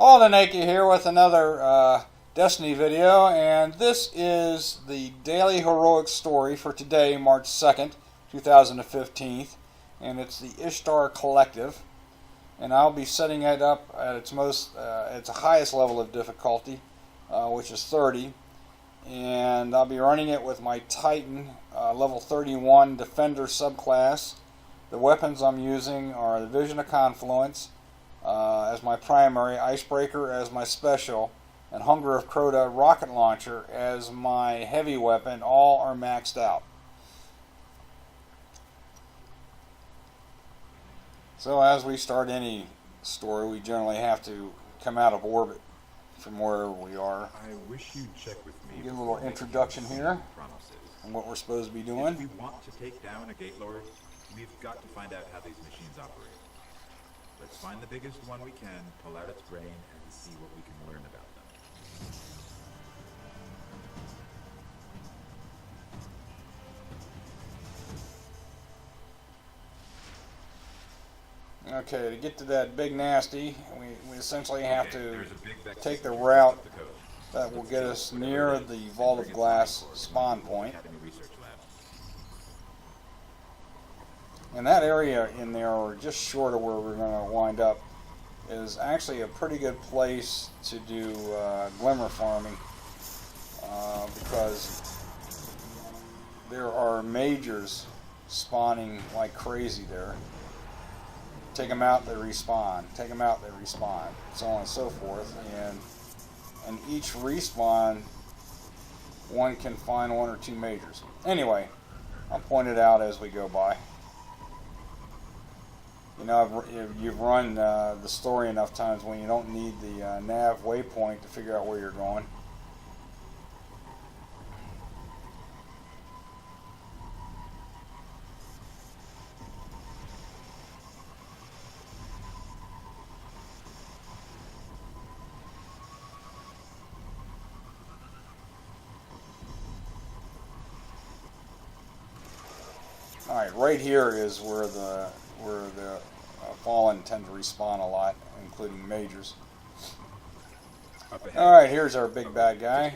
All the Naked here with another Destiny video, and this is the daily heroic story for today, March 2nd, 2015, and it's the Ishtar Collective, and I'll be setting it up at its highest level of difficulty, which is 30, and I'll be running it with my Titan level 31 Defender subclass. The weapons I'm using are the Vision of Confluence as my primary, Icebreaker as my special, and Hunger of Crota rocket launcher as my heavy weapon. All are maxed out. So as we start any story, we generally have to come out of orbit from wherever we are. I wish you'd check with me. Get a little introduction here and what we're supposed to be doing. If we want to take down a Gate Lord, we've got to find out how these machines operate. Let's find the biggest one we can, pull out its brain, and see what we can learn about them. Okay, to get to that big nasty, we essentially have to take the route that will get us near the Vault of Glass spawn point. And that area in there, or just short of where we're going to wind up, is actually a pretty good place to do glimmer farming, because there are majors spawning like crazy there. Take them out, they respawn. Take them out, they respawn. So on and so forth. And each respawn, one can find one or two majors. Anyway, I'll point it out as we go by. You know, you've run the story enough times when you don't need the nav waypoint to figure out where you're going. All right, right here is where the fallen tend to respawn a lot, including majors. Alright, here's our big bad guy.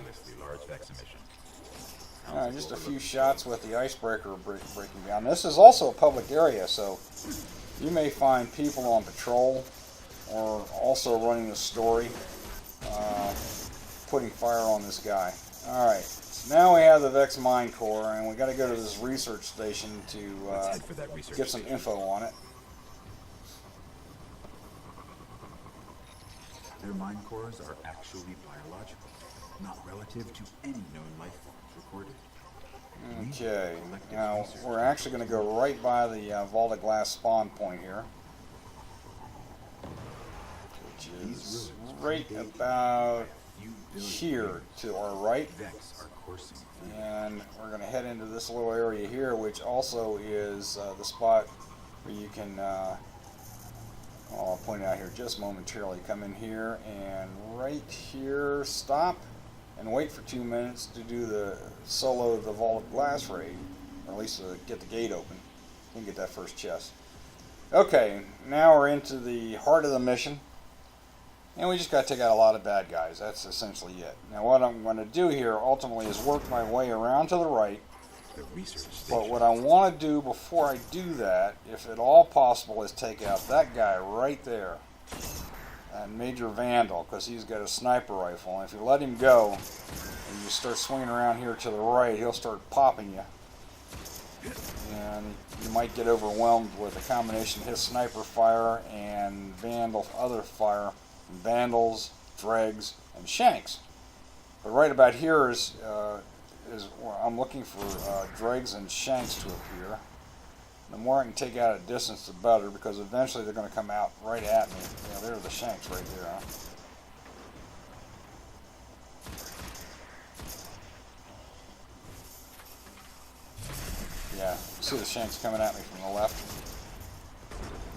Alright, just a few shots with the icebreaker breaking down. This is also a public area, so you may find people on patrol or also running the story putting fire on this guy. Alright, so now we have the Vex Mine Core, and we got to go to this research station to get some info on it. Their mind cores are actually biological, not relative to any known life forms recorded. Okay, now we're actually going to go right by the Vault of Glass spawn point here, which is right about here to our right, and we're going to head into this little area here, which also is the spot where you can I'll point it out here just momentarily. Come in here and right here stop and wait for 2 minutes to do the solo the Vault of Glass raid, or at least get the gate open and get that first chest. Okay, now we're into the heart of the mission, and we just got to take out a lot of bad guys. That's essentially it. Now what I'm going to do here ultimately is work my way around to the right. But what I want to do before I do that, if at all possible, is take out that guy right there, and Major Vandal, because he's got a sniper rifle, and if you let him go and you start swinging around here to the right, he'll start popping you, and you might get overwhelmed with a combination of his sniper fire and Vandal other fire, and Vandals, Dregs, and Shanks. But right about here is I'm looking for Dregs and Shanks to appear. The more I can take out at distance, the better, because eventually they're going to come out right at me. Yeah, there's the Shanks right there. Huh? Yeah, see the Shanks coming at me from the left.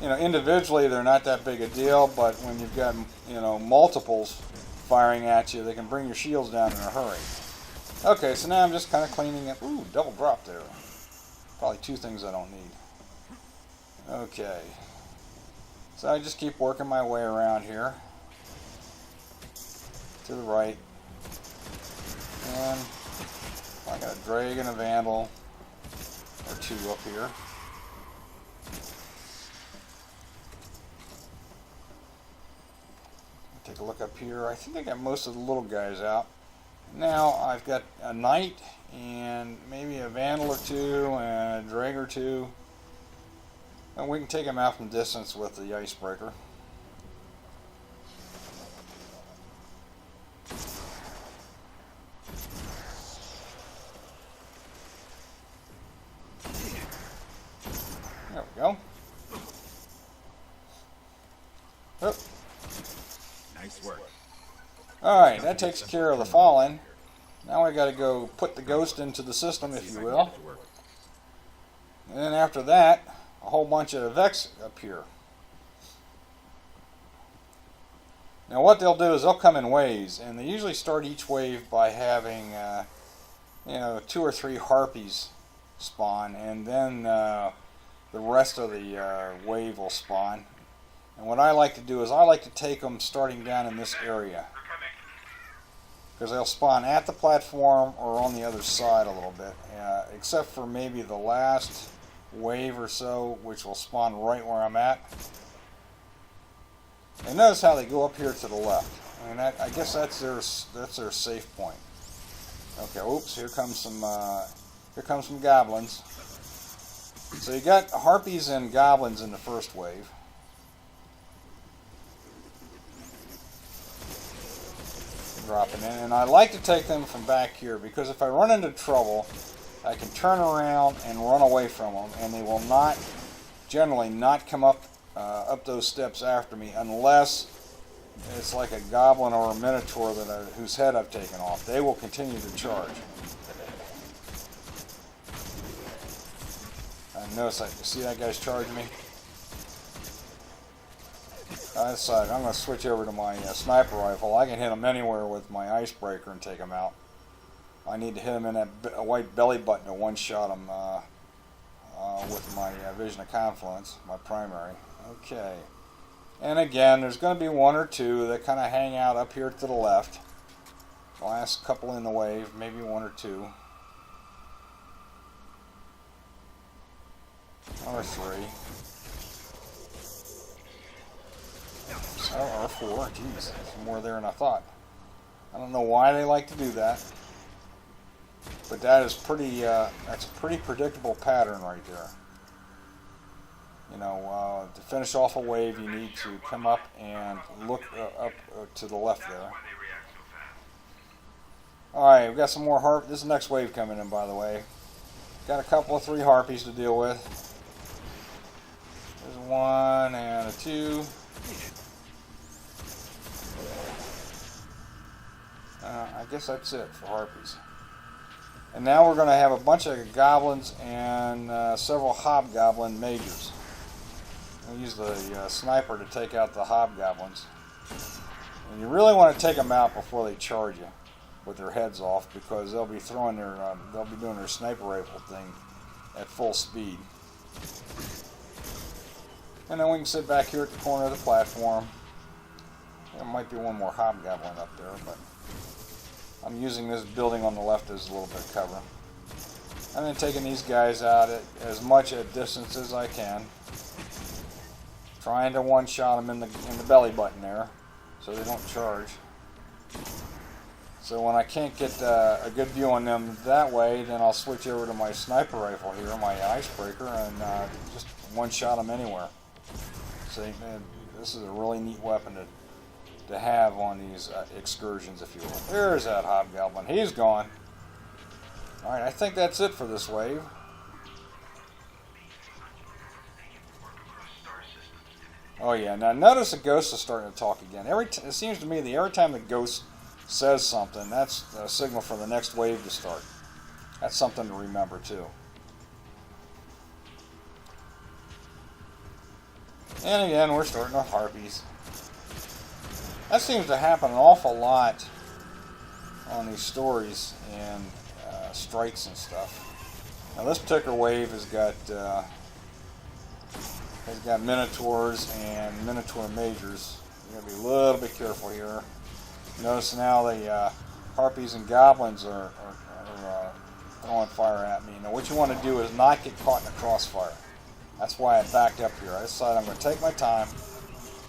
You know, individually they're not that big a deal, but when you've got, you know, multiples firing at you, they can bring your shields down in a hurry. Okay, so now I'm just kind of cleaning up. Ooh, double drop there. Probably two things I don't need. Okay. So I just keep working my way around here. to the right. And I got a Dragon, a Vandal, or two up here. Take a look up here. I think I got most of the little guys out. Now I've got a Knight and maybe a Vandal or two and a Drag or two. And we can take them out from distance with the Icebreaker. There we go. Oh. Nice work. Alright, that takes care of the Fallen. Now I gotta go put the Ghost into the system, if you will. And then after that, a whole bunch of Vex up here. Now what they'll do is they'll come in waves, and they usually start each wave by having, 2 or 3 Harpies spawn, and then the rest of the wave will spawn. And what I like to do is I like to take them starting down in this area, because they'll spawn at the platform or on the other side a little bit, except for maybe the last wave or so, which will spawn right where I'm at. And notice how they go up here to the left. I mean, I guess that's their safe point. Okay, oops, here comes some goblins. So you got Harpies and goblins in the first wave. Dropping in, and I like to take them from back here, because if I run into trouble, I can turn around and run away from them, and they will not, generally not come up those steps after me, unless it's like a goblin or a minotaur whose head I've taken off. They will continue to charge. Notice, see that guy's charging me? I decided I'm going to switch over to my sniper rifle. I can hit him anywhere with my Icebreaker and take him out. I need to hit him in that white belly button to one-shot him with my Vision of Confluence, my primary. Okay. And again, there's going to be 1 or 2 that kind of hang out up here to the left. The last couple in the wave, maybe 1 or 2. Or 3. Or 4. Jeez, there's more there than I thought. I don't know why they like to do that, but that is that's a pretty predictable pattern right there. To finish off a wave, you need to come up and look up to the left there. Alright, we've got some more This is the next wave coming in, by the way. Got a couple of 3 Harpies to deal with. There's 1 and a 2. I guess that's it for Harpies. And now we're going to have a bunch of goblins and several hobgoblin majors. We'll use the sniper to take out the hobgoblins. And you really want to take them out before they charge you with their heads off, because they'll be doing their sniper rifle thing at full speed. And then we can sit back here at the corner of the platform. There might be 1 more hobgoblin up there, but I'm using this building on the left as a little bit of cover. And then taking these guys out at as much a distance as I can. Trying to one-shot them in the belly button there, so they don't charge. So when I can't get a good view on them that way, then I'll switch over to my sniper rifle here, my Icebreaker, and just one-shot them anywhere. See, this is a really neat weapon to have on these excursions, if you will. There's that hobgoblin. He's gone. Alright, I think that's it for this wave. Oh yeah, now notice the ghost is starting to talk again. It seems to me that every time the ghost says something, that's a signal for the next wave to start. That's something to remember too. And again, we're starting with Harpies. That seems to happen an awful lot on these stories and strikes and stuff. Now this particular wave has got Minotaurs and Minotaur Majors. You gotta be a little bit careful here. Notice now the harpies and goblins are throwing fire at me. Now what you want to do is not get caught in a crossfire. That's why I backed up here. I decided I'm going to take my time,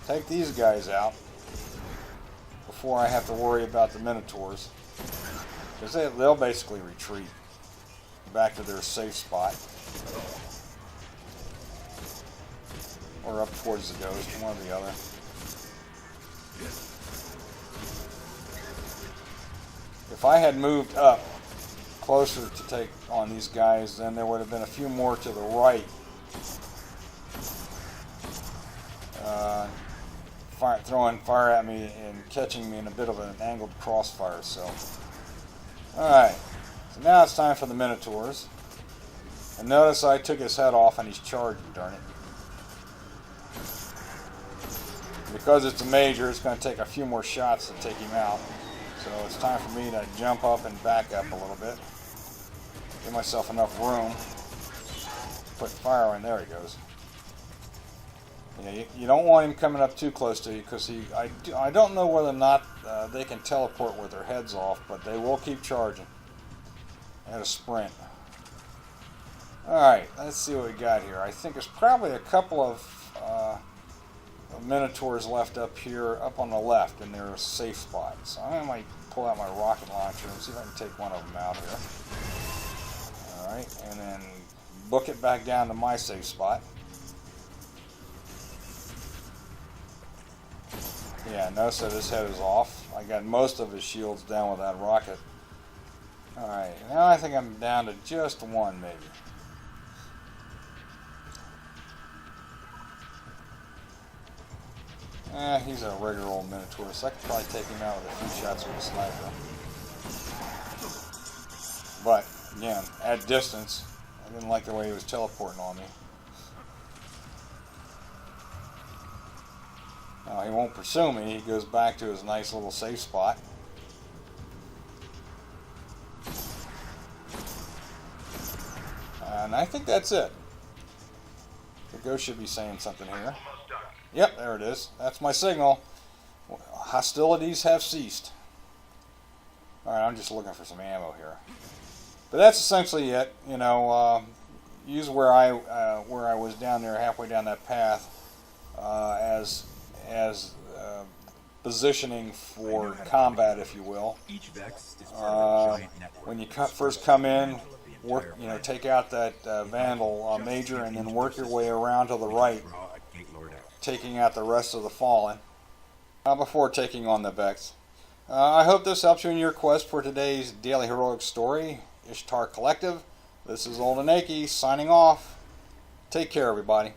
take these guys out before I have to worry about the Minotaurs. Because they'll basically retreat back to their safe spot. Or up towards the ghost, one or the other. If I had moved up closer to take on these guys, then there would have been a few more to the right throwing fire at me and catching me in a bit of an angled crossfire. So, alright, so now it's time for the Minotaurs. And notice I took his head off and he's charging, darn it. Because it's a major, it's going to take a few more shots to take him out. So it's time for me to jump up and back up a little bit. Give myself enough room. Put fire in. There he goes. Yeah, you don't want him coming up too close to you because I don't know whether or not they can teleport with their heads off, but they will keep charging at a sprint. Alright, let's see what we got here. I think there's probably a couple of Minotaurs left up here, up on the left in their safe spot. So I might pull out my rocket launcher and see if I can take one of them out here. Alright, and then book it back down to my safe spot. Yeah, notice that his head is off. I got most of his shields down with that rocket. Alright, now I think I'm down to just one maybe. He's a regular old Minotaur, so I could probably take him out with a few shots with a sniper. But, again, at distance, I didn't like the way he was teleporting on me. Now, he won't pursue me. He goes back to his nice little safe spot. And I think that's it. The ghost should be saying something here. Yep, there it is. That's my signal. Hostilities have ceased. Alright, I'm just looking for some ammo here. But that's essentially it. You know, use where I was down there, halfway down that path, as positioning for combat, if you will. When you first come in, work, take out that Vandal Major, and then work your way around to the right, taking out the rest of the Fallen before taking on the Vex. I hope this helps you in your quest for today's daily heroic story, Ishtar Collective. This is Old Anaki signing off. Take care, everybody.